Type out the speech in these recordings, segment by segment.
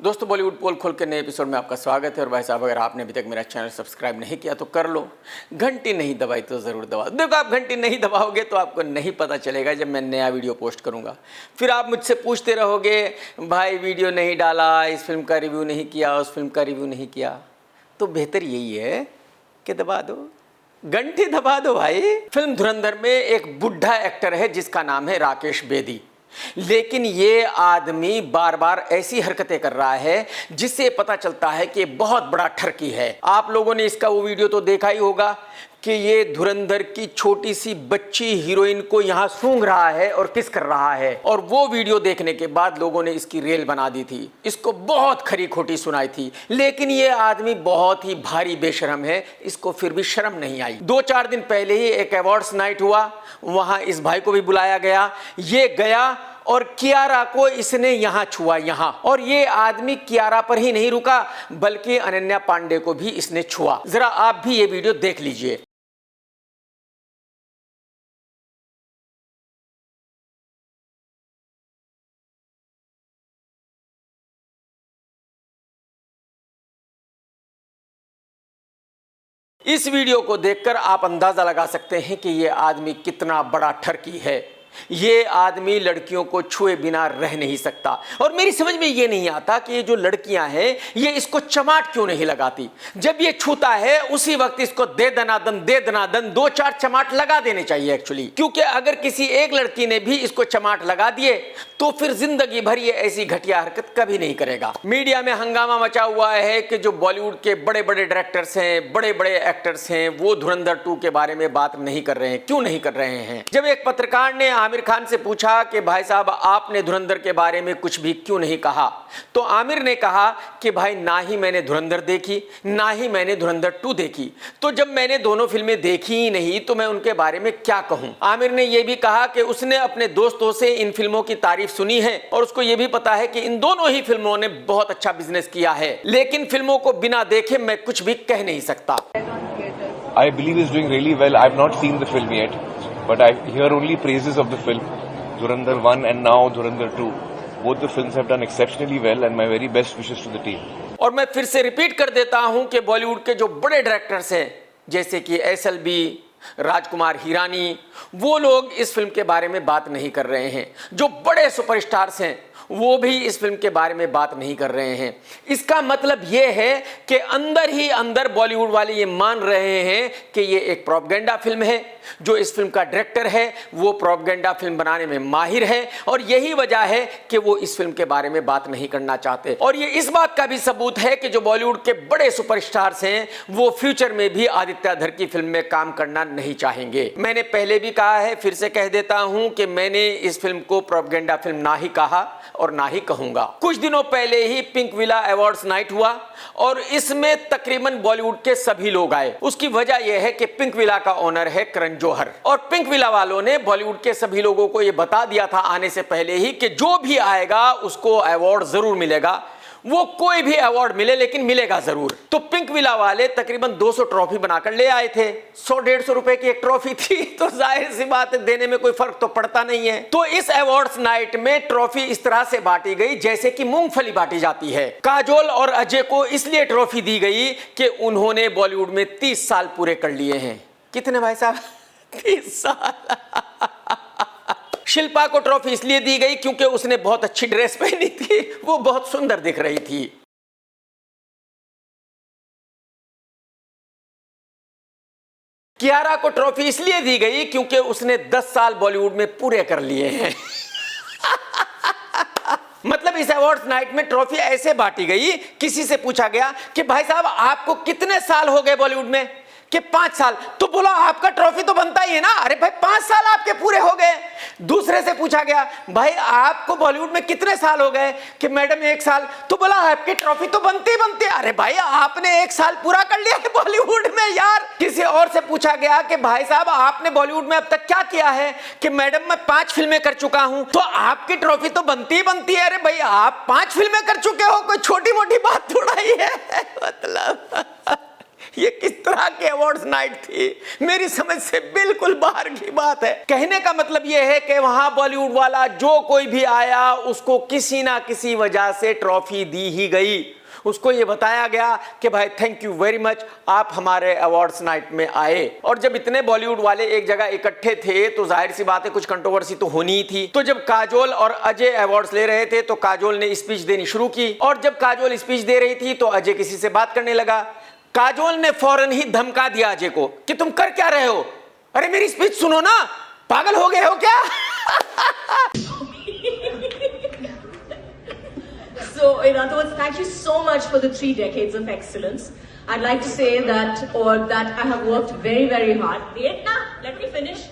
दोस्तों बॉलीवुड पोल खोल के नए एपिसोड में आपका स्वागत है। और भाई साहब, अगर आपने अभी तक मेरा चैनल सब्सक्राइब नहीं किया तो कर लो, घंटी नहीं दबाई तो ज़रूर दबाओ। देखो, आप घंटी नहीं दबाओगे तो आपको नहीं पता चलेगा जब मैं नया वीडियो पोस्ट करूंगा। फिर आप मुझसे पूछते रहोगे, भाई वीडियो नहीं डाला, इस फिल्म का रिव्यू नहीं किया, उस फिल्म का रिव्यू नहीं किया। तो बेहतर यही है कि दबा दो, घंटी दबा दो भाई। फिल्म धुरंधर में एक बुढ़ा एक्टर है जिसका नाम है राकेश बेदी, लेकिन ये आदमी बार बार ऐसी हरकतें कर रहा है जिससे पता चलता है कि बहुत बड़ा ठरकी है। आप लोगों ने इसका वो वीडियो तो देखा ही होगा कि ये धुरंधर की छोटी सी बच्ची हीरोइन को यहां सूंघ रहा है और किस कर रहा है। और वो वीडियो देखने के बाद लोगों ने इसकी रेल बना दी थी, इसको बहुत खरी खोटी सुनाई थी। लेकिन ये आदमी बहुत ही भारी बेशरम है, इसको फिर भी शर्म नहीं आई। 2-4 दिन पहले ही एक अवार्ड्स नाइट हुआ, वहां इस भाई को भी बुलाया गया। ये गया और कियारा को इसने यहां छुआ, यहां। और ये आदमी कियारा पर ही नहीं रुका बल्कि अनन्या पांडे को भी इसने छुआ। जरा आप भी ये वीडियो देख लीजिए। इस वीडियो को देखकर आप अंदाजा लगा सकते हैं कि यह आदमी कितना बड़ा ठरकी है। ये आदमी लड़कियों को छुए बिना रह नहीं सकता। और मेरी समझ में ये नहीं आता कि ये जो लड़कियां हैं ये इसको चमाट क्यों नहीं लगाती। जब ये छूता है उसी वक्त इसको दे दनादन 2-4 चमाट लगा देने चाहिए एक्चुअली। क्योंकि अगर किसी एक लड़की ने भी इसको चमाट लगा दिए तो फिर जिंदगी भर ये ऐसी घटिया हरकत कभी नहीं करेगा। मीडिया में हंगामा मचा हुआ है कि जो बॉलीवुड के बड़े बड़े डायरेक्टर्स हैं, बड़े बड़े एक्टर्स हैं, वो धुरंधर 2 के बारे में बात नहीं कर रहे हैं। क्यों नहीं कर रहे हैं? जब एक पत्रकार ने आमिर खान से पूछा कि भाई साहब आपने धुरंधर के बारे में कुछ भी क्यों नहीं कहा, तो आमिर ने कहा कि भाई ना ही मैंने धुरंधर देखी ना ही मैंने धुरंधर 2 देखी, तो जब मैंने दोनों फिल्में देखी ही नहीं तो मैं उनके बारे में क्या कहूं। आमिर ने यह भी कहा कि उसने अपने दोस्तों से इन फिल्मों की तारीफ सुनी है और उसको यह भी पता है कि इन दोनों ही फिल्मों ने बहुत अच्छा बिजनेस किया है, लेकिन फिल्मों को बिना देखे मैं कुछ भी कह नहीं सकता। I believe is doing really well. I've not seen the film yet, but I hear only praises of the film. Dhurandhar 1 and now Dhurandhar 2. Both the films have done exceptionally well and my very best wishes to the team. और मैं फिर से repeat कर देता हूं कि बॉलीवुड के जो बड़े डायरेक्टर्स हैं जैसे कि SLB, राजकुमार हिरानी, वो लोग इस फिल्म के बारे में बात नहीं कर रहे हैं। जो बड़े सुपरस्टार्स हैं वो भी इस फिल्म के बारे में बात नहीं कर रहे हैं। इसका मतलब यह है कि अंदर ही अंदर बॉलीवुड वाले ये मान रहे हैं कि ये एक प्रोपेगेंडा फिल्म है। जो इस फिल्म का डायरेक्टर है वो प्रोपेगेंडा फिल्म बनाने में माहिर है और यही वजह है कि वो इस फिल्म के बारे में बात नहीं करना चाहते। और ये इस बात का भी सबूत है कि जो बॉलीवुड के बड़े सुपरस्टार्स हैं वो फ्यूचर में भी आदित्य धर की फिल्म में काम करना नहीं चाहेंगे। मैंने पहले भी कहा है, फिर से कह देता हूं कि मैंने इस फिल्म को प्रोपेगेंडा फिल्म ना ही कहा और ना ही कहूंगा। कुछ दिनों पहले ही पिंक विला अवार्ड्स नाइट हुआ और इसमें तकरीबन बॉलीवुड के सभी लोग आए। उसकी वजह यह है कि पिंक विला का ओनर है करण जौहर और पिंक विला वालों ने बॉलीवुड के सभी लोगों को यह बता दिया था आने से पहले ही कि जो भी आएगा उसको अवार्ड जरूर मिलेगा। वो कोई भी अवार्ड मिले लेकिन मिलेगा जरूर। तो पिंक विला वाले तकरीबन 200 ट्रॉफी बनाकर ले आए थे। 100-150 रुपए की एक ट्रॉफी थी, तो जाहिर सी बात है देने में कोई फर्क तो पड़ता नहीं है। तो इस अवार्ड्स नाइट में ट्रॉफी इस तरह से बांटी गई जैसे कि मूंगफली बांटी जाती है। काजोल और अजय को इसलिए ट्रॉफी दी गई कि उन्होंने बॉलीवुड में 30 साल पूरे कर लिए हैं। कितने भाई साहब? 30 साल। शिल्पा को ट्रॉफी इसलिए दी गई क्योंकि उसने बहुत अच्छी ड्रेस पहनी थी, वो बहुत सुंदर दिख रही थी। कियारा को ट्रॉफी इसलिए दी गई क्योंकि उसने 10 साल बॉलीवुड में पूरे कर लिए हैं। मतलब इस अवार्ड्स नाइट में ट्रॉफी ऐसे बांटी गई, किसी से पूछा गया कि भाई साहब आपको कितने साल हो गए बॉलीवुड में, कि 5 साल, तो बोला आपका ट्रॉफी तो बनता ही है ना। अरे भाई 5 साल आपके पूरे हो गए। दूसरे से पूछा गया भाई आपको बॉलीवुड में कितने साल हो गए, कि मैडम 1 साल, तो बोला आपकी ट्रॉफी तो बनती ही बनती है। अरे भाई आपने 1 साल पूरा कर लिया है बॉलीवुड में यार। किसी और से पूछा गया कि भाई साहब आपने बॉलीवुड में अब तक क्या किया है, कि मैडम मैं 5 फिल्में कर चुका हूं, तो आपकी ट्रॉफी तो बनती ही बनती है। अरे भाई आप 5 फिल्में कर चुके हो, कोई छोटी मोटी बात थोड़ा ही है। मतलब ये किस तरह की अवार्ड्स नाइट थी, मेरी समझ से बिल्कुल बाहर की बात है। कहने का मतलब ये है कि वहां बॉलीवुड वाला जो कोई भी आया उसको किसी ना किसी वजह से ट्रॉफी दी ही गई। उसको ये बताया गया कि भाई थैंक यू वेरी मच, आप हमारे अवार्ड्स नाइट में आए। और जब इतने बॉलीवुड वाले एक जगह इकट्ठे थे तो जाहिर सी बात है कुछ कंट्रोवर्सी तो होनी ही थी। तो जब काजोल और अजय अवार्ड्स ले रहे थे तो काजोल ने स्पीच देनी शुरू की, और जब काजोल स्पीच दे रही थी तो अजय किसी से बात करने लगा। काजोल ने फौरन ही धमका दिया अजय को कि तुम कर क्या रहे हो, अरे मेरी स्पीच सुनो ना, पागल हो गए हो क्या? So, in other words, thank you so much for the 3 decades of excellence. I'd like to say that I have worked very, very hard. Wait now, let me finish.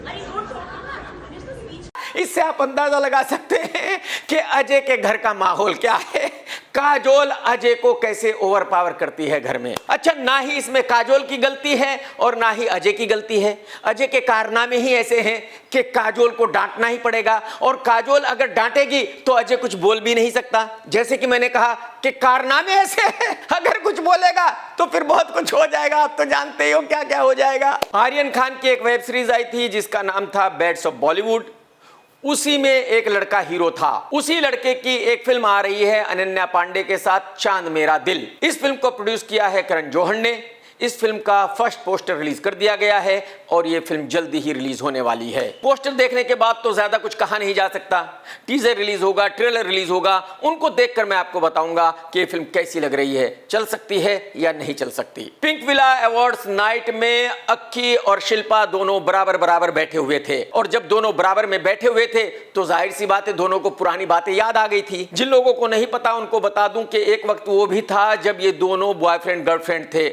I don't talk about finish the speech. इससे आप अंदाजा लगा सकते हैं कि अजय के घर का माहौल क्या है। काजोल अजय को कैसे ओवर पावर करती है घर में। अच्छा, ना ही इसमें काजोल की गलती है और ना ही अजय की गलती है। अजय के कारनामे ही ऐसे हैं कि काजोल को डांटना ही पड़ेगा, और काजोल अगर डांटेगी तो अजय कुछ बोल भी नहीं सकता। जैसे कि मैंने कहा कि कारनामे ऐसे हैं, अगर कुछ बोलेगा तो फिर बहुत कुछ हो जाएगा। आप तो जानते ही हो क्या क्या हो जाएगा। आर्यन खान की एक वेब सीरीज आई थी जिसका नाम था बैड्स ऑफ बॉलीवुड। उसी में एक लड़का हीरो था। उसी लड़के की एक फिल्म आ रही है अनन्या पांडे के साथ, चांद मेरा दिल। इस फिल्म को प्रोड्यूस किया है करण जौहर ने। इस फिल्म का फर्स्ट पोस्टर रिलीज कर दिया गया है और यह फिल्म जल्दी ही रिलीज होने वाली है। पोस्टर देखने के बाद तो ज्यादा कुछ कहा नहीं जा सकता। टीजर रिलीज होगा, ट्रेलर रिलीज होगा, उनको देखकर मैं आपको बताऊंगा कि यह फिल्म कैसी लग रही है, चल सकती है या नहीं चल सकती। पिंक विला अवार्ड्स नाइट में अक्की और शिल्पा दोनों बराबर बराबर बैठे हुए थे, और जब दोनों बराबर में बैठे हुए थे तो जाहिर सी बात है दोनों को पुरानी बातें याद आ गई थी। जिन लोगों को नहीं पता उनको बता दूं कि एक वक्त वो भी था जब ये दोनों बॉयफ्रेंड गर्लफ्रेंड थे।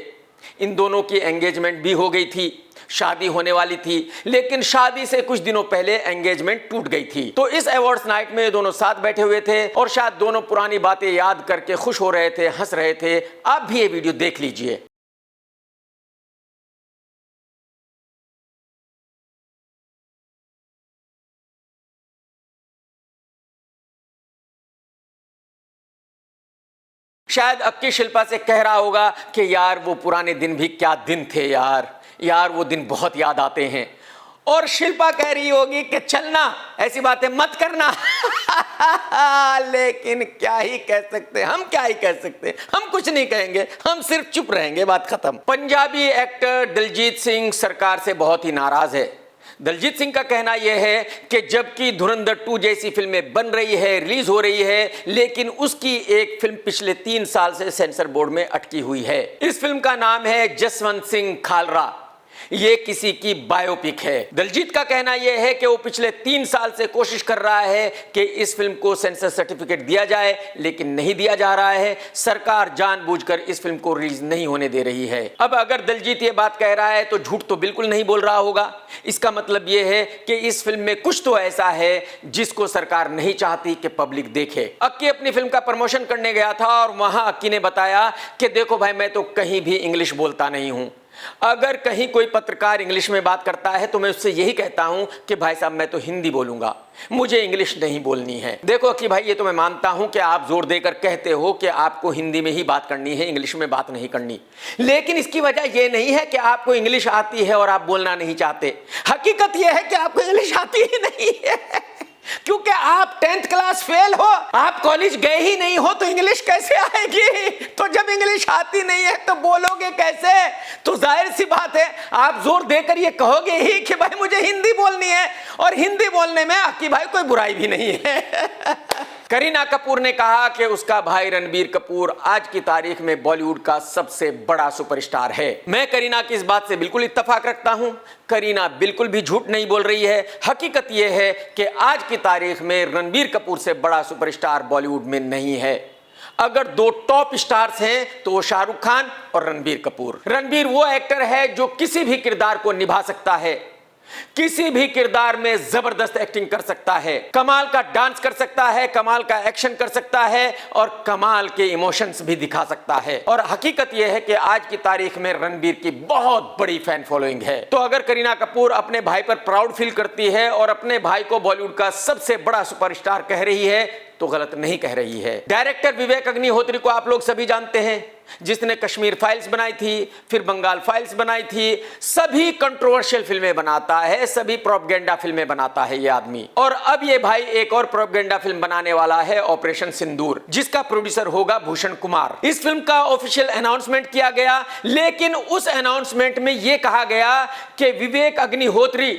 इन दोनों की एंगेजमेंट भी हो गई थी, शादी होने वाली थी, लेकिन शादी से कुछ दिनों पहले एंगेजमेंट टूट गई थी। तो इस अवार्ड्स नाइट में दोनों साथ बैठे हुए थे और शायद दोनों पुरानी बातें याद करके खुश हो रहे थे, हंस रहे थे। आप भी ये वीडियो देख लीजिए। शायद अक्की शिल्पा से कह रहा होगा कि यार वो पुराने दिन भी क्या दिन थे यार वो दिन बहुत याद आते हैं। और शिल्पा कह रही होगी कि चलना, ऐसी बातें मत करना। लेकिन क्या ही कह सकते, हम क्या ही कह सकते, हम कुछ नहीं कहेंगे, हम सिर्फ चुप रहेंगे, बात खत्म। पंजाबी एक्टर दिलजीत सिंह सरकार से बहुत ही नाराज है। दिलजीत सिंह का कहना यह है कि जबकि धुरंधर 2 जैसी फिल्में बन रही है, रिलीज हो रही है, लेकिन उसकी एक फिल्म पिछले 3 साल से सेंसर बोर्ड में अटकी हुई है। इस फिल्म का नाम है जसवंत सिंह खालरा। ये किसी की बायोपिक है। दिलजीत का कहना यह है कि वो पिछले 3 साल से कोशिश कर रहा है कि इस फिल्म को सेंसर सर्टिफिकेट दिया जाए, लेकिन नहीं दिया जा रहा है। सरकार जानबूझकर इस फिल्म को रिलीज नहीं होने दे रही है। अब अगर दिलजीत ये बात कह रहा है तो झूठ तो बिल्कुल नहीं बोल रहा होगा। इसका मतलब यह है कि इस फिल्म में कुछ तो ऐसा है जिसको सरकार नहीं चाहती कि पब्लिक देखे। अक्की अपनी फिल्म का प्रमोशन करने गया था और वहां अक्की ने बताया कि देखो भाई, मैं तो कहीं भी इंग्लिश बोलता नहीं हूं। अगर कहीं कोई पत्रकार इंग्लिश में बात करता है तो मैं उससे यही कहता हूं कि भाई साहब मैं तो हिंदी बोलूंगा, मुझे इंग्लिश नहीं बोलनी है। देखो कि भाई, ये तो मैं मानता हूं कि आप जोर देकर कहते हो कि आपको हिंदी में ही बात करनी है, इंग्लिश में बात नहीं करनी, लेकिन इसकी वजह यह नहीं है कि आपको इंग्लिश आती है और आप बोलना नहीं चाहते। हकीकत यह है कि आपको इंग्लिश आती ही नहीं है, क्योंकि आप 10th क्लास फेल हो, आप कॉलेज गए ही नहीं हो, तो इंग्लिश कैसे आएगी? तो जब इंग्लिश आती नहीं है तो बोलोगे कैसे? तो जाहिर सी बात है आप जोर देकर ये कहोगे ही कि भाई मुझे हिंदी बोलनी है, और हिंदी बोलने में अक्की भाई कोई बुराई भी नहीं है। करीना कपूर ने कहा कि उसका भाई रणबीर कपूर आज की तारीख में बॉलीवुड का सबसे बड़ा सुपरस्टार है। मैं करीना की इस बात से बिल्कुल इत्तेफाक रखता हूं। करीना बिल्कुल भी झूठ नहीं बोल रही है। हकीकत यह है कि आज की तारीख में रणबीर कपूर से बड़ा सुपरस्टार बॉलीवुड में नहीं है। अगर 2 टॉप स्टार्स हैं तो वो शाहरुख खान और रणबीर कपूर। रणबीर वो एक्टर है जो किसी भी किरदार को निभा सकता है, किसी भी किरदार में जबरदस्त एक्टिंग कर सकता है, कमाल का डांस कर सकता है, कमाल का एक्शन कर सकता है और कमाल के इमोशंस भी दिखा सकता है। और हकीकत यह है कि आज की तारीख में रणबीर की बहुत बड़ी फैन फॉलोइंग है। तो अगर करीना कपूर अपने भाई पर प्राउड फील करती है और अपने भाई को बॉलीवुड का सबसे बड़ा सुपरस्टार कह रही है तो गलत नहीं कह रही है। डायरेक्टर विवेक अग्निहोत्री को आप लोग सभी जानते हैं। जिसने कश्मीर फाइल्स बनाई थी, फिर बंगाल फाइल्स बनाई थी। सभी कंट्रोवर्शियल फिल्में बनाता है, सभी प्रोपगेंडा फिल्में बनाता है ये आदमी। और अब ये भाई एक और प्रोपगेंडा फिल्म बनाने वाला है, ऑपरेशन सिंदूर, जिसका प्रोड्यूसर होगा भूषण कुमार। इस फिल्म का ऑफिशियल अनाउंसमेंट किया गया, लेकिन उस अनाउंसमेंट में यह कहा गया कि विवेक अग्निहोत्री,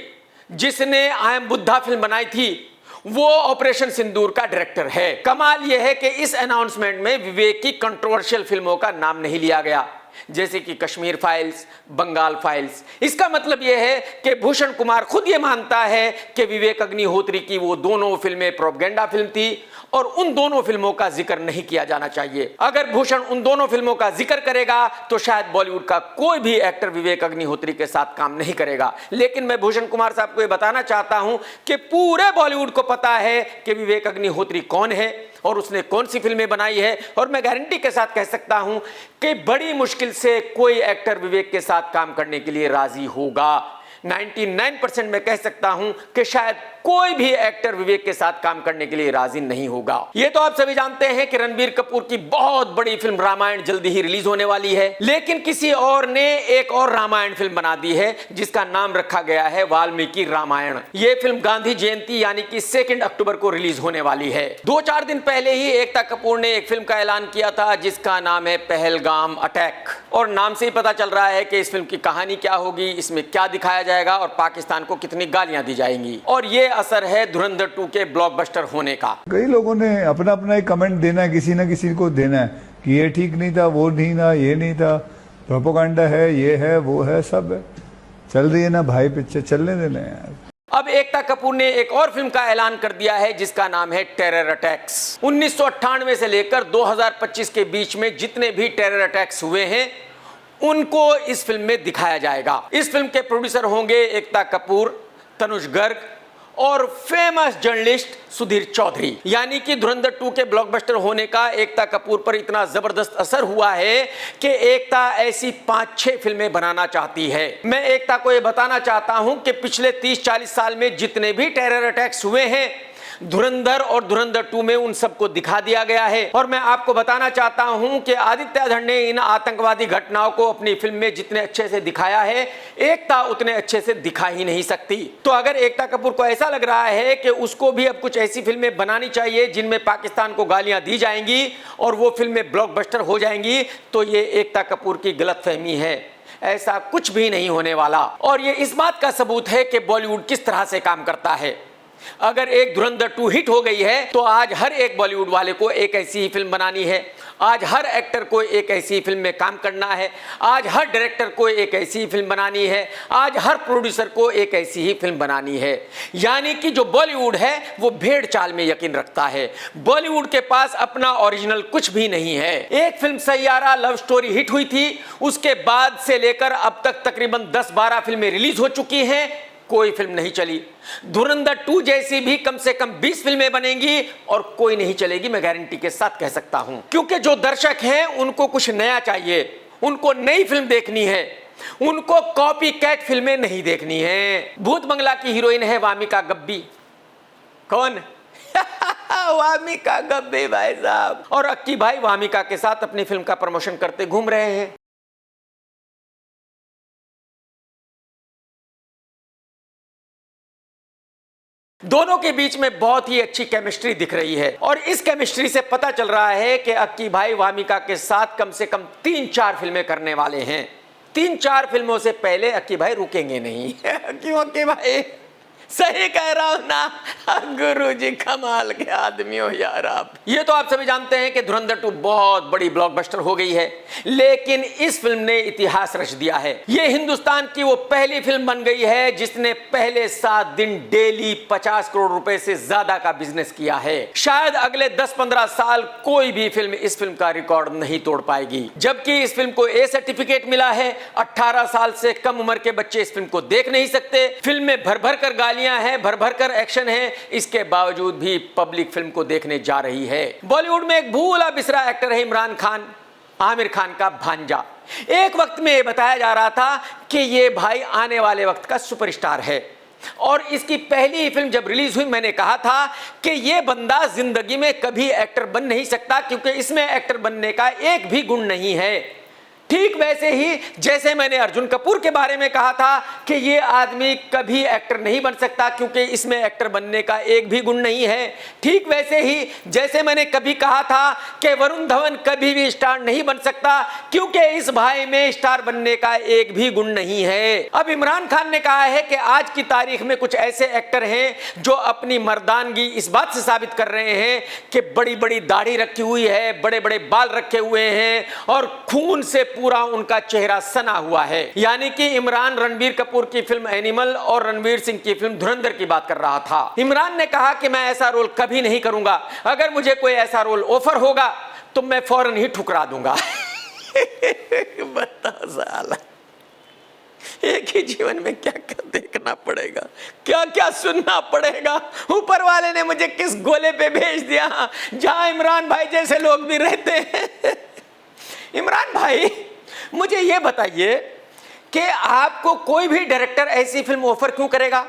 जिसने आई एम बुद्धा फिल्म बनाई थी, वो ऑपरेशन सिंदूर का डायरेक्टर है। कमाल यह है कि इस अनाउंसमेंट में विवेक की कंट्रोवर्शियल फिल्मों का नाम नहीं लिया गया, जैसे कि कश्मीर फाइल्स, बंगाल फाइल्स। इसका मतलब यह है कि भूषण कुमार खुद ये मानता है कि विवेक अग्निहोत्री की वो दोनों फिल्में प्रोपगेंडा फिल्म थी और उन दोनों फिल्मों का जिक्र नहीं किया जाना चाहिए। अगर भूषण उन दोनों फिल्मों का जिक्र करेगा तो शायद बॉलीवुड का कोई भी एक्टर विवेक अग्निहोत्री के साथ काम नहीं करेगा। लेकिन मैं भूषण कुमार साहब को यह बताना चाहता हूं कि पूरे बॉलीवुड को पता है कि विवेक अग्निहोत्री कौन है और उसने कौन सी फिल्में बनाई है। और मैं गारंटी के साथ कह सकता हूं कि बड़ी मुश्किल से कोई एक्टर विवेक के साथ काम करने के लिए राजी होगा। 99% मैं कह सकता हूं कि शायद कोई भी एक्टर विवेक के साथ काम करने के लिए राजी नहीं होगा। ये तो आप सभी जानते हैं कि रणबीर कपूर की बहुत बड़ी फिल्म रामायण जल्दी ही रिलीज होने वाली है, लेकिन किसी और ने एक और रामायण फिल्म बना दी है जिसका नाम रखा गया है वाल्मीकि रामायण। ये फिल्म गांधी जयंती यानी कि 2 अक्टूबर को रिलीज होने वाली है। 2-4 दिन पहले ही एकता कपूर ने एक फिल्म का ऐलान किया था जिसका नाम है पहलगाम अटैक, और नाम से ही पता चल रहा है कि इस फिल्म की कहानी क्या होगी, इसमें क्या दिखाया जाएगा और पाकिस्तान को कितनी गालियां दी जाएंगी। और ये असर है धुरंधर 2 के ब्लॉकबस्टर होने का। कई लोगों ने अपना अपना एक कमेंट देना है, किसी ना किसी को देना है कि ये ठीक नहीं था, वो नहीं था, ये नहीं था, प्रोपेगेंडा है, ये है, वो है, सब है। चल रही है ना भाई पिक्चर, चलने देना यार। अब एकता कपूर ने एक और फिल्म का ऐलान कर दिया है जिसका नाम है टेरर अटैक्स। 1998 से लेकर 2025 के बीच में जितने भी टेरर अटैक्स हुए हैं उनको इस फिल्म में दिखाया जाएगा। इस फिल्म के प्रोड्यूसर होंगे एकता कपूर, तनुज गर्ग और फेमस जर्नलिस्ट सुधीर चौधरी। यानी कि धुरंधर 2 के ब्लॉकबस्टर होने का एकता कपूर पर इतना जबरदस्त असर हुआ है कि एकता ऐसी 5-6 फिल्में बनाना चाहती है। मैं एकता को यह बताना चाहता हूं कि पिछले 30-40 साल में जितने भी टेरर अटैक्स हुए हैं धुरंधर और धुरंधर 2 में उन सबको दिखा दिया गया है। और मैं आपको बताना चाहता हूं कि आदित्य धर ने इन आतंकवादी घटनाओं को अपनी फिल्म में जितने अच्छे से दिखाया है, एकता उतने अच्छे से दिखा ही नहीं सकती। तो अगर एकता कपूर को ऐसा लग रहा है कि उसको भी अब कुछ ऐसी फिल्में बनानी चाहिए जिनमें पाकिस्तान को गालियां दी जाएंगी और वो फिल्में ब्लॉकबस्टर हो जाएंगी, तो ये एकता कपूर की गलतफहमी है। ऐसा कुछ भी नहीं होने वाला। और ये इस बात का सबूत है कि बॉलीवुड किस तरह से काम करता है। अगर एक धुरंधर 2 हिट हो गई है तो आज हर एक बॉलीवुड वाले को एक ऐसी ही फिल्म बनानी है, आज हर एक्टर को एक ऐसी फिल्म में काम करना है, आज हर डायरेक्टर को एक ऐसी ही फिल्म बनानी है, आज हर प्रोड्यूसर को एक ऐसी ही फिल्म बनानी है। यानी कि जो बॉलीवुड है वो भेड़ चाल में यकीन रखता है। बॉलीवुड के पास अपना ओरिजिनल कुछ भी नहीं है। एक film Saiyaara love story hit हुई थी, उसके बाद से लेकर अब तक तकरीबन 10-12 फिल्में रिलीज हो चुकी हैं, कोई फिल्म नहीं चली। धुरंधर 2 जैसी भी कम से कम 20 फिल्में बनेंगी और कोई नहीं चलेगी, मैं गारंटी के साथ कह सकता हूं। क्योंकि जो दर्शक हैं उनको कुछ नया चाहिए, उनको नई फिल्म देखनी है, उनको कॉपी कैट फिल्में नहीं देखनी है। भूत बंगला की हीरोइन है वामिका गब्बी। कौन? वामिका गब्बी भाई साहब। और अक्की भाई वामिका के साथ अपनी फिल्म का प्रमोशन करते घूम रहे हैं। दोनों के बीच में बहुत ही अच्छी केमिस्ट्री दिख रही है और इस केमिस्ट्री से पता चल रहा है कि अक्की भाई वामिका के साथ कम से कम 3-4 फिल्में करने वाले हैं। 3-4 फिल्मों से पहले अक्की भाई रुकेंगे नहीं। क्यों अक्की भाई? सही कह रहा हूं ना? गुरुजी कमाल के आदमी हो यार आप। ये तो आप सभी जानते हैं कि धुरंधर 2 बहुत बड़ी ब्लॉकबस्टर हो गई है, लेकिन इस फिल्म ने इतिहास रच दिया है। ये हिंदुस्तान की वो पहली फिल्म बन गई है जिसने पहले 7 दिन डेली 50 करोड़ रुपए से ज्यादा का बिजनेस किया है। शायद अगले 10-15 साल कोई भी फिल्म इस फिल्म का रिकॉर्ड नहीं तोड़ पाएगी। जबकि इस फिल्म को ए सर्टिफिकेट मिला है। 18 साल से कम उम्र के बच्चे इस फिल्म को देख नहीं सकते। फिल्म में भर भर कर गालियां है, भर भर कर एक्शन है, इसके बावजूद भी पब्लिक फिल्म को देखने जा रही है। बॉलीवुड में एक भूला बिसरा एक्टर है इमरान खान, आमिर खान का भांजा। एक वक्त में यह बताया जा रहा था कि यह भाई आने वाले वक्त का सुपरस्टार है। और इसकी पहली ही फिल्म जब रिलीज हुई मैंने कहा था कि ये बंदा जिंदगी में कभी एक्टर बन नहीं सकता, क्योंकि इसमें एक्टर बनने का एक भी गुण नहीं है। ठीक वैसे ही जैसे मैंने अर्जुन कपूर के बारे में कहा था कि ये आदमी कभी एक्टर नहीं बन सकता क्योंकि इसमें एक्टर बनने का एक भी गुण नहीं है। ठीक वैसे ही जैसे मैंने कभी कहा था कि वरुण धवन कभी भी स्टार नहीं बन सकता क्योंकि इस भाई में स्टार बनने का एक भी गुण नहीं है। अब इमरान खान ने कहा है कि आज की तारीख में कुछ ऐसे एक्टर हैं जो अपनी मर्दानगी इस बात से साबित कर रहे हैं कि बड़ी बड़ी दाढ़ी रखी हुई है, बड़े बड़े बाल रखे हुए हैं और खून से पूरा उनका चेहरा सना हुआ है। यानी कि इमरान रणबीर कपूर की फिल्म एनिमल और रणवीर सिंह की फिल्म धुरंधर की बात कर रहा था। इमरान ने कहा कि मैं ऐसा रोल कभी नहीं करूंगा, अगर मुझे कोई ऐसा रोल ऑफर होगा तो मैं फौरन ही ठुकरा दूंगा। बताओ साला, एक ही जीवन में क्या क्या देखना पड़ेगा, क्या क्या सुनना पड़ेगा। ऊपर वाले ने मुझे किस गोले पे भेज दिया जहां इमरान भाई जैसे लोग भी रहते हैं। इमरान भाई मुझे ये बताइए कि आपको कोई भी डायरेक्टर ऐसी फिल्म ऑफर क्यों करेगा?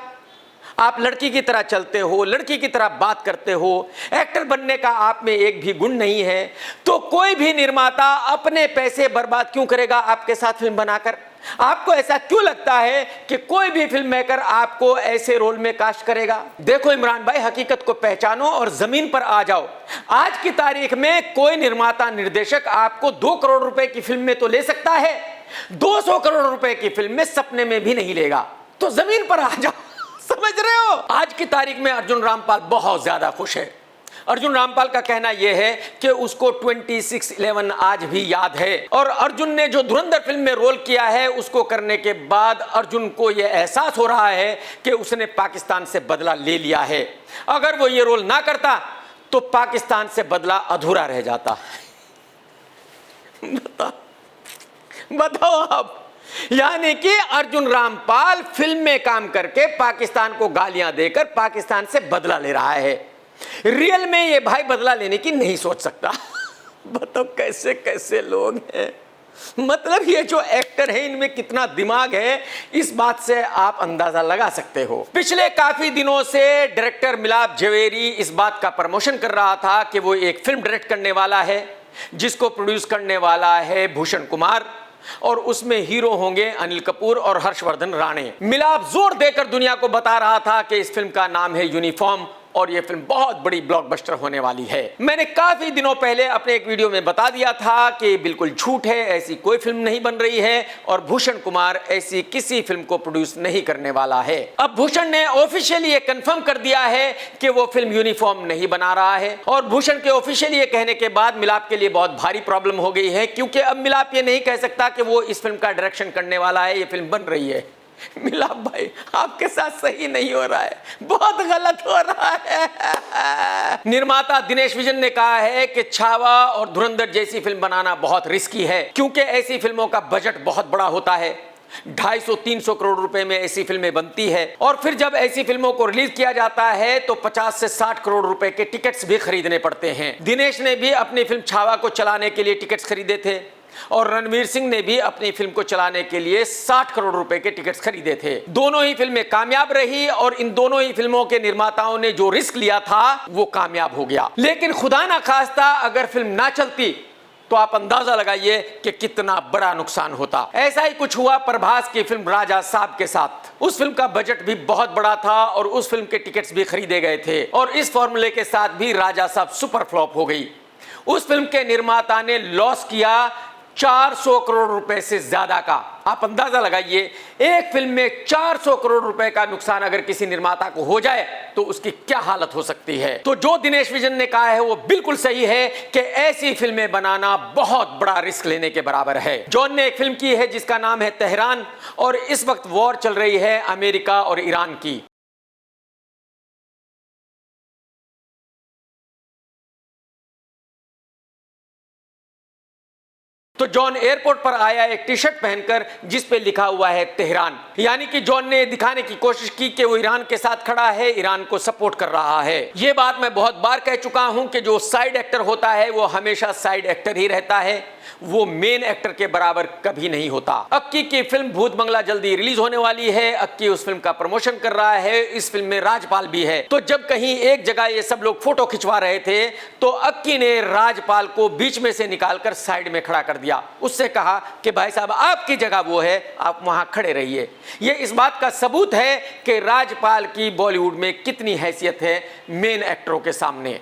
आप लड़की की तरह चलते हो, लड़की की तरह बात करते हो, एक्टर बनने का आप में एक भी गुण नहीं है, तो कोई भी निर्माता अपने पैसे बर्बाद क्यों करेगा आपके साथ फिल्म बनाकर? आपको ऐसा क्यों लगता है कि कोई भी फिल्म मेकर आपको ऐसे रोल में कास्ट करेगा? देखो इमरान भाई, हकीकत को पहचानो और जमीन पर आ जाओ। आज की तारीख में कोई निर्माता निर्देशक आपको 2 करोड़ रुपए की फिल्म में तो ले सकता है, 200 करोड़ रुपए की फिल्म में सपने में भी नहीं लेगा। तो जमीन पर आ जाओ। समझ रहे हो? आज की तारीख में अर्जुन रामपाल बहुत ज्यादा खुश है। अर्जुन रामपाल का कहना यह है कि उसको 26/11 आज भी याद है और अर्जुन ने जो धुरंधर फिल्म में रोल किया है उसको करने के बाद अर्जुन को यह एहसास हो रहा है कि उसने पाकिस्तान से बदला ले लिया है। अगर वो ये रोल ना करता तो पाकिस्तान से बदला अधूरा रह जाता। बताओ आप, यानी कि अर्जुन रामपाल फिल्म में काम करके पाकिस्तान को गालियां देकर पाकिस्तान से बदला ले रहा है। रियल में ये भाई बदला लेने की नहीं सोच सकता। बताओ कैसे कैसे लोग हैं। मतलब ये जो एक्टर है इनमें कितना दिमाग है, इस बात से आप अंदाजा लगा सकते हो। पिछले काफी दिनों से डायरेक्टर मिलाप जवेरी इस बात का प्रमोशन कर रहा था कि वो एक फिल्म डायरेक्ट करने वाला है जिसको प्रोड्यूस करने वाला है भूषण कुमार और उसमें हीरो होंगे अनिल कपूर और हर्षवर्धन राणे। मिलाप जोर देकर दुनिया को बता रहा था कि इस फिल्म का नाम है यूनिफॉर्म और यह फिल्म बहुत बड़ी ब्लॉकबस्टर होने वाली है। मैंने काफी दिनों पहले अपने एक वीडियो में बता दिया था कि बिल्कुल झूठ है, ऐसी कोई फिल्म नहीं बन रही है और भूषण कुमार ऐसी किसी फिल्म को प्रोड्यूस नहीं करने वाला है। अब भूषण ने ऑफिशियली ये कंफर्म कर दिया है कि वो फिल्म यूनिफॉर्म नहीं बना रहा है और भूषण के ऑफिशियली ये कहने के बाद मिलाप के लिए बहुत भारी प्रॉब्लम हो गई है, क्योंकि अब मिलाप ये नहीं कह सकता कि वो इस फिल्म का डायरेक्शन करने वाला है, ये फिल्म बन रही है। मिलाप भाई आपके साथ सही नहीं हो रहा है, बहुत गलत हो रहा है। निर्माता दिनेश विजन ने कहा है कि छावा और धुरंधर जैसी फिल्म बनाना बहुत रिस्की है क्योंकि ऐसी फिल्मों का बजट बहुत बड़ा होता है। 250-300 करोड़ रुपए में ऐसी फिल्में बनती है और फिर जब ऐसी फिल्मों को रिलीज किया जाता है तो 50 से 60 करोड़ रुपए के टिकट्स भी खरीदने पड़ते हैं। दिनेश ने भी अपनी फिल्म छावा को चलाने के लिए टिकट्स खरीदे थे और रणवीर सिंह ने भी अपनी फिल्म को चलाने के लिए 60 करोड़ रुपए के टिकट्स खरीदे थे। दोनों ही फिल्में कामयाब रही और इन दोनों ही फिल्मों के निर्माताओं ने जो रिस्क लिया था वो कामयाब हो गया। लेकिन खुदा ना खास्ता अगर फिल्म ना चलती तो आप अंदाजा लगाइए कि कितना बड़ा नुकसान होता। ऐसा ही कुछ हुआ प्रभास की फिल्म राजा साहब के साथ। उस फिल्म का बजट भी बहुत बड़ा था और उस फिल्म के टिकट्स भी खरीदे गए थे और इस फॉर्मूले के साथ भी राजा साहब सुपर फ्लॉप हो गई। उस फिल्म के निर्माता ने लॉस किया 400 करोड़ रुपए से ज्यादा का। आप अंदाजा लगाइए, एक फिल्म में 400 करोड़ रुपए का नुकसान अगर किसी निर्माता को हो जाए तो उसकी क्या हालत हो सकती है। तो जो दिनेश विजन ने कहा है वो बिल्कुल सही है कि ऐसी फिल्में बनाना बहुत बड़ा रिस्क लेने के बराबर है। जॉन ने एक फिल्म की है जिसका नाम है तेहरान और इस वक्त वॉर चल रही है अमेरिका और ईरान की। तो जॉन एयरपोर्ट पर आया एक टी शर्ट पहनकर जिस पे लिखा हुआ है तेहरान, यानी कि जॉन ने दिखाने की कोशिश की कि वो ईरान के साथ खड़ा है, ईरान को सपोर्ट कर रहा है। ये बात मैं बहुत बार कह चुका हूं कि जो साइड एक्टर होता है वो हमेशा साइड एक्टर ही रहता है, वो मेन एक्टर के बराबर कभी नहीं होता। अक्की की फिल्म भूत बंगला जल्दी रिलीज होने वाली है। अक्की उस फिल्म का प्रमोशन कर रहा है। इस फिल्म में राजपाल भी है। तो जब कहीं एक जगह ये सब लोग फोटो खिंचवा रहे थे तो अक्की ने राजपाल को बीच में से निकालकर साइड में खड़ा कर दिया। उससे कहा कि भाई साहब आपकी जगह वो है, आप वहां खड़े रहिए। ये इस बात का सबूत है कि राजपाल की बॉलीवुड में कितनी हैसियत है मेन एक्टरों के सामने।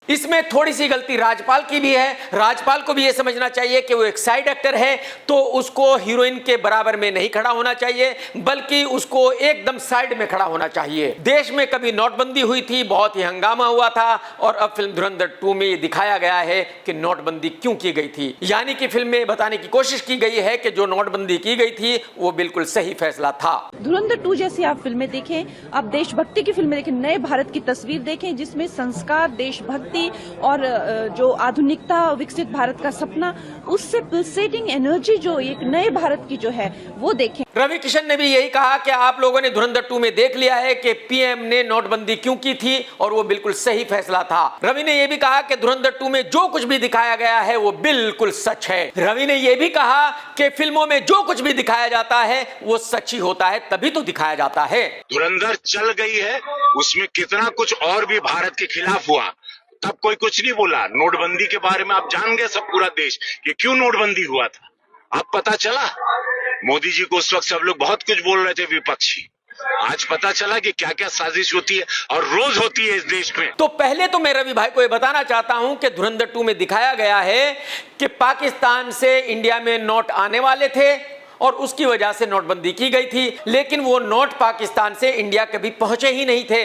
इसमें थोड़ी सी गलती राजपाल की भी है। राजपाल को भी यह समझना चाहिए कि वो एक साइड एक्टर है तो उसको हीरोइन के बराबर में नहीं खड़ा होना चाहिए, बल्कि उसको एकदम साइड में खड़ा होना चाहिए। देश में कभी नोटबंदी हुई थी, बहुत ही हंगामा हुआ था, और अब फिल्म धुरंधर 2 में ये दिखाया गया है कि नोटबंदी क्यों की गई थी। यानी कि फिल्म में बताने की कोशिश की गई है कि जो नोटबंदी की गई थी वो बिल्कुल सही फैसला था। धुरंधर 2 जैसी आप फिल्में देखें, आप देशभक्ति की फिल्में देखें, नए भारत की तस्वीर देखें जिसमें संस्कार, देशभक्ति और जो आधुनिकता, विकसित भारत का सपना, उससे पल्सेटिंग एनर्जी जो एक नए भारत की जो है वो देखें। रवि किशन ने भी यही कहा कि आप लोगों ने धुरंधर 2 में देख लिया है कि पीएम ने नोटबंदी क्यों की थी और वो बिल्कुल सही फैसला था। रवि ने यह भी कहा कि धुरंधर 2 में जो कुछ भी दिखाया गया है वो बिल्कुल सच है। रवि ने यह भी कहा कि फिल्मों में जो कुछ भी दिखाया जाता है वो सच ही होता है, तभी तो दिखाया जाता है। धुरंधर चल गई है, उसमें कितना कुछ और भी भारत के खिलाफ हुआ, तब कोई कुछ नहीं बोला। नोटबंदी के बारे में आप जान गए सब, पूरा देश, कि क्यों नोटबंदी हुआ था। अब पता चला, मोदी जी को उस वक्त सब लोग बहुत कुछ बोल रहे थे विपक्षी, आज पता चला कि क्या क्या साजिश होती है और रोज होती है इस देश में। तो पहले तो मैं रवि भाई को यह बताना चाहता हूं कि धुरंधर 2 में दिखाया गया है कि पाकिस्तान से इंडिया में नोट आने वाले थे और उसकी वजह से नोटबंदी की गई थी, लेकिन वो नोट पाकिस्तान से इंडिया कभी पहुंचे ही नहीं थे।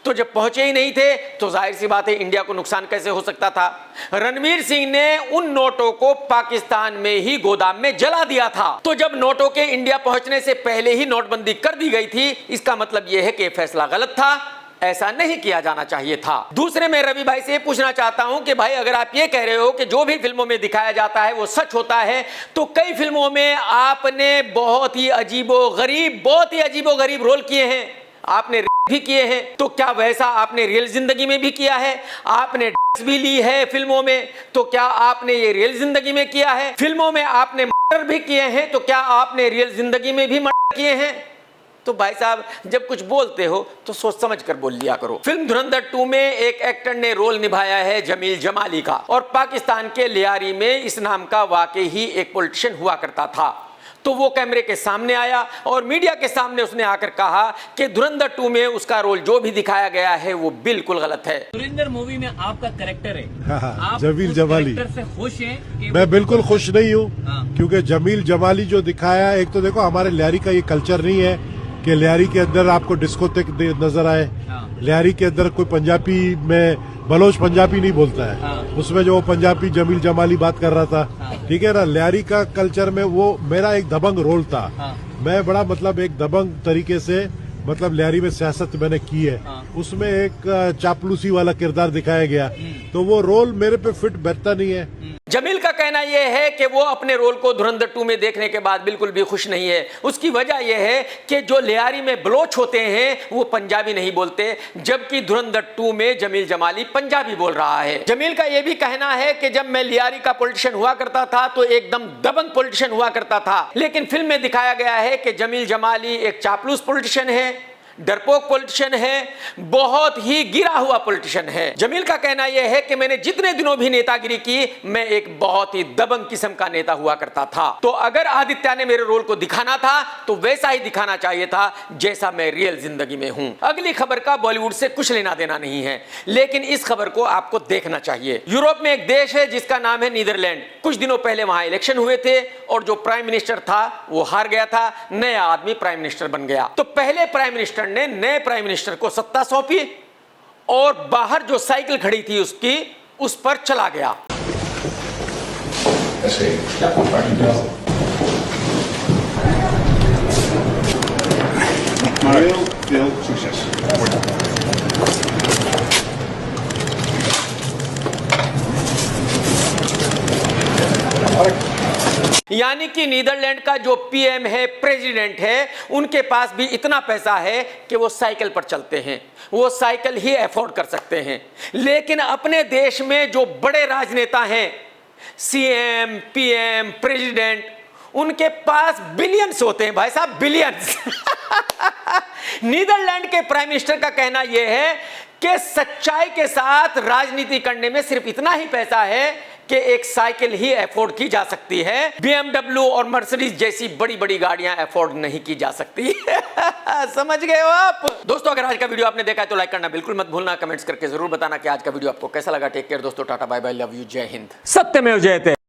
तो जब पहुंचे ही नहीं थे तो जाहिर सी बात है इंडिया को नुकसान कैसे हो सकता था। रणवीर सिंह ने उन नोटों को पाकिस्तान में ही गोदाम में जला दिया था। तो जब नोटों के इंडिया पहुंचने से पहले ही नोटबंदी कर दी गई थी, इसका मतलब यह है कि फैसला गलत था, ऐसा नहीं किया जाना चाहिए था। दूसरे मैं रवि भाई से पूछना चाहता हूं कि भाई अगर आप ये कह रहे हो कि जो भी फिल्मों में दिखाया जाता है वो सच होता है, तो कई फिल्मों में आपने बहुत ही अजीबो गरीब रोल किए हैं, आपने भी किए हैं, तो क्या वैसा आपने रियल जिंदगी में भी किया है? आपने भी ली है फिल्मों में, तो क्या आपने ये रियल जिंदगी में किया है? फिल्मों में आपने मर्डर भी किए हैं, तो क्या आपने रियल जिंदगी में भी मर्डर किए हैं? तो भाई साहब जब कुछ बोलते हो तो सोच समझ कर बोल लिया करो। फिल्म धुरंधर 2 में एक एक्टर ने रोल निभाया है जमील जमाली का, और पाकिस्तान के लियारी में इस नाम का वाकई ही एक पॉलिटिशियन हुआ करता था। तो वो कैमरे के सामने आया और मीडिया के सामने उसने आकर कहा कि धुरंधर 2 में उसका रोल जो भी दिखाया गया है वो बिल्कुल गलत है। धुरंधर मूवी में आपका कैरेक्टर है, आप जमील जमाली से खुश हैं? मैं बिल्कुल खुश नहीं हूँ, क्योंकि जमील जमाली जो दिखाया, एक तो देखो हमारे लियारी का ये कल्चर नहीं है कि लियारी के अंदर आपको डिस्कोटेक नजर आए। लियारी के अंदर कोई पंजाबी में बलोच पंजाबी नहीं बोलता है। उसमें जो पंजाबी जमील जमाली बात कर रहा था, ठीक है ना, लियारी का कल्चर में वो मेरा एक दबंग रोल था। मैं बड़ा मतलब एक दबंग तरीके से मतलब लियारी में सियासत मैंने की है। उसमें एक चापलूसी वाला किरदार दिखाया गया, तो वो रोल मेरे पे फिट बैठता नहीं है। जमील का कहना यह है कि वो अपने रोल को धुरंधर 2 में देखने के बाद बिल्कुल भी खुश नहीं है। उसकी वजह यह है कि जो लियारी में बलोच होते हैं वो पंजाबी नहीं बोलते, जबकि धुरंधर 2 में जमील जमाली पंजाबी बोल रहा है। जमील का यह भी कहना है कि जब मैं लियारी का पॉलिटिशियन हुआ करता था तो एकदम दबंग पॉलिटिशियन हुआ करता था, लेकिन फिल्म में दिखाया गया है कि जमील जमाली एक चापलूस पॉलिटिशियन है, डरपोक पॉलिटिशियन है, बहुत ही गिरा हुआ पॉलिटिशियन है। जमील का कहना यह है कि मैंने जितने दिनों भी नेतागिरी की, मैं एक बहुत ही दबंग किस्म का नेता हुआ करता था। तो अगर आदित्य ने मेरे रोल को दिखाना था तो वैसा ही दिखाना चाहिए था जैसा मैं रियल जिंदगी में हूं। अगली खबर का बॉलीवुड से कुछ लेना देना नहीं है, लेकिन इस खबर को आपको देखना चाहिए। यूरोप में एक देश है जिसका नाम है नीदरलैंड। कुछ दिनों पहले वहां इलेक्शन हुए थे और जो प्राइम मिनिस्टर था वो हार गया था, नया आदमी प्राइम मिनिस्टर बन गया। तो पहले प्राइम मिनिस्टर ने नए प्राइम मिनिस्टर को सत्ता सौंपी और बाहर जो साइकिल खड़ी थी उसकी उस पर चला गया। Real success. यानी कि नीदरलैंड का जो पीएम है, प्रेसिडेंट है, उनके पास भी इतना पैसा है कि वो साइकिल पर चलते हैं, वो साइकिल ही अफोर्ड कर सकते हैं। लेकिन अपने देश में जो बड़े राजनेता हैं, सीएम, पीएम, प्रेसिडेंट, उनके पास बिलियंस होते हैं भाई साहब, बिलियंस। नीदरलैंड के प्राइम मिनिस्टर का कहना यह है कि सच्चाई के साथ राजनीति करने में सिर्फ इतना ही पैसा है कि एक साइकिल ही अफोर्ड की जा सकती है, BMW और मर्सिडीज जैसी बड़ी बड़ी गाड़ियां अफोर्ड नहीं की जा सकती। समझ गए हो आप? दोस्तों, अगर आज का वीडियो आपने देखा है तो लाइक करना बिल्कुल मत भूलना, कमेंट्स करके जरूर बताना कि आज का वीडियो आपको कैसा लगा। टेक केयर दोस्तों, tata bye bye, love you, जय हिंद, सत्यमेव जयते।